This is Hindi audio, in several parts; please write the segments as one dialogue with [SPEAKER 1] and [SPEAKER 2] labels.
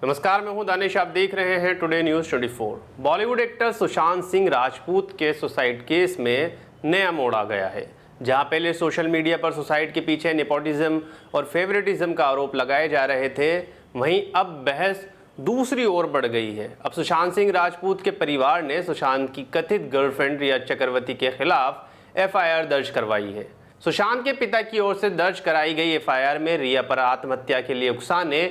[SPEAKER 1] नमस्कार, मैं हूं दानिश। आप देख रहे हैं today news 24। Bollywood actor Sushant Singh Rajput के सुसाइड केस में नया मोड़ आ गया है। जहां पहले सोशल मीडिया पर सुसाइड के पीछे नेपोटिज्म और फेवरेटिज्म का आरोप लगाए जा रहे थे, वहीं अब बहस दूसरी ओर बढ़ गई है। अब सुशांत सिंह राजपूत के परिवार ने सुशांत की कथित गर्लफ्रेंड रिया चक्रवर्ती के खिलाफ एफआईआर दर्ज करवाई है। सुशांत के पिता की ओर से दर्ज कराई गई एफआईआर में रिया पर आत्महत्या के लिए उकसाने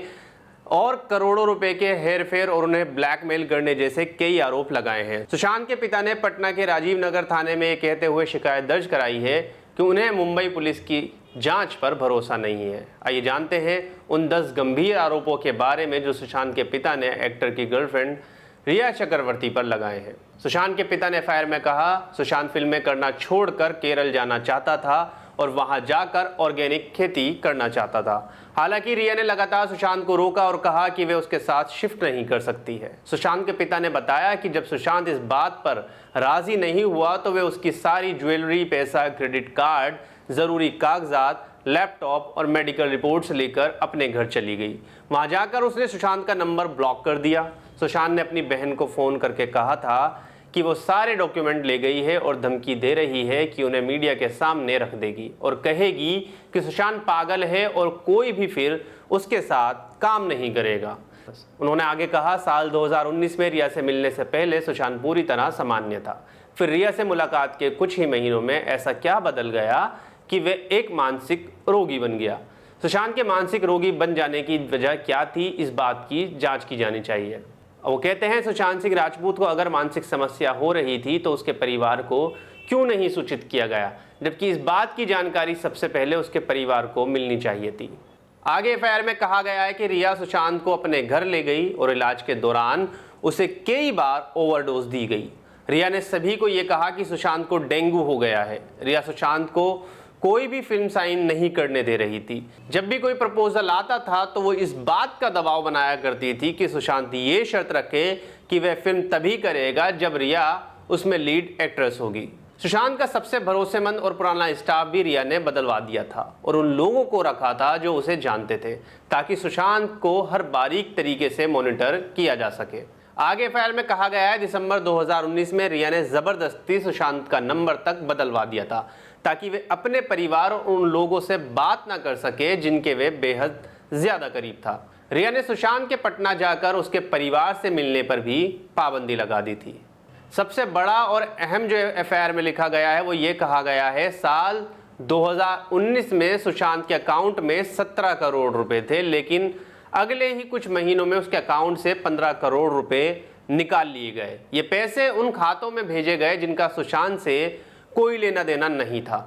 [SPEAKER 1] और करोड़ों रुपए के हेरफेर और उन्हें ब्लैकमेल करने जैसे कई आरोप लगाए हैं। सुशांत के पिता ने पटना के राजीव नगर थाने में कहते हुए शिकायत दर्ज कराई है कि उन्हें मुंबई पुलिस की जांच पर भरोसा नहीं है। आइए जानते हैं उन 10 गंभीर आरोपों के बारे में जो सुशांत के पिता ने एक्टर की गर्लफ्रेंड रिया चक्रवर्ती पर लगाए हैं। सुशांत के पिता ने एफआईआर में कहा, सुशांत फिल्में करना छोड़कर केरल जाना चाहता था और वहां जाकर ऑर्गेनिक खेती करना चाहता था। हालांकि रिया ने लगातार सुशांत को रोका और कहा कि वे उसके साथ शिफ्ट नहीं कर सकती है। सुशांत के पिता ने बताया कि जब सुशांत इस बात पर राजी नहीं हुआ तो वे उसकी सारी ज्वेलरी, पैसा, क्रेडिट कार्ड, जरूरी कागजात, लैपटॉप और मेडिकल रिपोर्ट्स लेकर अपने घर चली गई। वहां जाकर उसने सुशांत का नंबर ब्लॉक कर दिया। सुशांत ने अपनी बहन को फोन करके कहा था कि वो सारे डॉक्यूमेंट ले गई है और धमकी दे रही है कि उन्हें मीडिया के सामने रख देगी और कहेगी कि सुशांत पागल है और कोई भी फिर उसके साथ काम नहीं करेगा। उन्होंने आगे कहा, साल 2019 में रिया से मिलने से पहले सुशांत पूरी तरह सामान्य था। फिर रिया से मुलाकात के कुछ ही महीनों में ऐसा क्या बदल गया कि वे एक मानसिक रोगी बन गया। सुशांत के मानसिक रोगी बन जाने की वजह क्या थी, इस बात की जाँच की जानी चाहिए। वो कहते हैं, सुशांत सिंह राजपूत को अगर मानसिक समस्या हो रही थी तो उसके परिवार को क्यों नहीं सूचित किया गया, जबकि इस बात की जानकारी सबसे पहले उसके परिवार को मिलनी चाहिए थी। आगे एफआईआर में कहा गया है कि रिया सुशांत को अपने घर ले गई और इलाज के दौरान उसे कई बार ओवरडोज दी गई। रिया ने सभी को यह कहा कि सुशांत को डेंगू हो गया है। रिया सुशांत को कोई भी फिल्म साइन नहीं करने दे रही थी। जब भी कोई प्रपोजल आता था तो वो इस बात का दबाव बनाया करती थी कि सुशांत ये शर्त रखे कि वह फिल्म तभी करेगा जब रिया उसमें लीड एक्ट्रेस होगी। सुशांत का सबसे भरोसेमंद और पुराना स्टाफ भी रिया ने बदलवा दिया था और उन लोगों को रखा था जो उसे जानते थे, ताकि सुशांत को हर बारीक तरीके से मॉनिटर किया जा सके। आगे एफआईआर में कहा गया है, दिसंबर 2019 में रिया ने जबरदस्ती सुशांत का नंबर तक बदलवा दिया था ताकि वे अपने परिवार और उन लोगों से बात ना कर सके जिनके वे बेहद ज्यादा करीब था। रिया ने सुशांत के पटना जाकर उसके परिवार से मिलने पर भी पाबंदी लगा दी थी। सबसे बड़ा और अहम जो एफआईआर में लिखा गया है वो ये कहा गया है, साल 2019 में सुशांत के अकाउंट में 17 करोड़ रुपए थे, लेकिन अगले ही कुछ महीनों में उसके अकाउंट से 15 करोड़ रुपए निकाल लिए गए। ये पैसे उन खातों में भेजे गए जिनका सुशांत से कोई लेना देना नहीं था।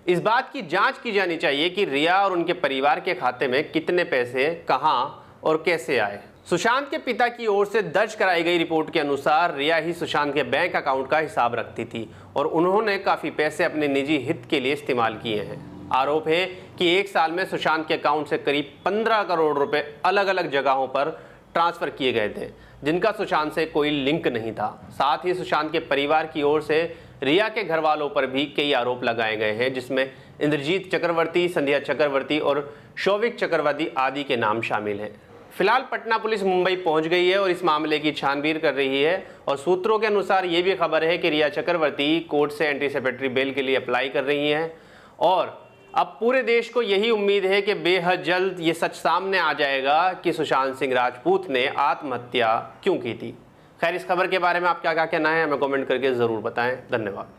[SPEAKER 1] इस बात की जांच की जानी चाहिए कि रिया और उनके परिवार के खाते में कितने पैसे कहां और कैसे आए। सुशांत के पिता की ओर से दर्ज कराई गई रिपोर्ट के अनुसार रिया ही सुशांत के बैंक अकाउंट का हिसाब रखती थी और उन्होंने काफी पैसे अपने निजी हित के लिए इस्तेमाल किए हैं। आरोप है कि एक साल में सुशांत के अकाउंट से करीब 15 करोड़ रुपए अलग अलग जगहों पर ट्रांसफर किए गए थे, जिनका सुशांत से कोई लिंक नहीं था। साथ ही सुशांत के परिवार की ओर से रिया के घर वालों पर भी कई आरोप लगाए गए हैं, जिसमें इंद्रजीत चक्रवर्ती, संध्या चक्रवर्ती और शौविक चक्रवर्ती आदि के नाम शामिल हैं। फिलहाल पटना पुलिस मुंबई पहुंच गई है और इस मामले की छानबीन कर रही है और सूत्रों के अनुसार ये भी खबर है कि रिया चक्रवर्ती कोर्ट से एंटीसिपेटरी बेल के लिए अप्लाई कर रही हैं और अब पूरे देश को यही उम्मीद है कि बेहद जल्द ये सच सामने आ जाएगा कि सुशांत सिंह राजपूत ने आत्महत्या क्यों की थी। खैर, इस खबर के बारे में आप क्या कहना है हमें कमेंट करके ज़रूर बताएं। धन्यवाद।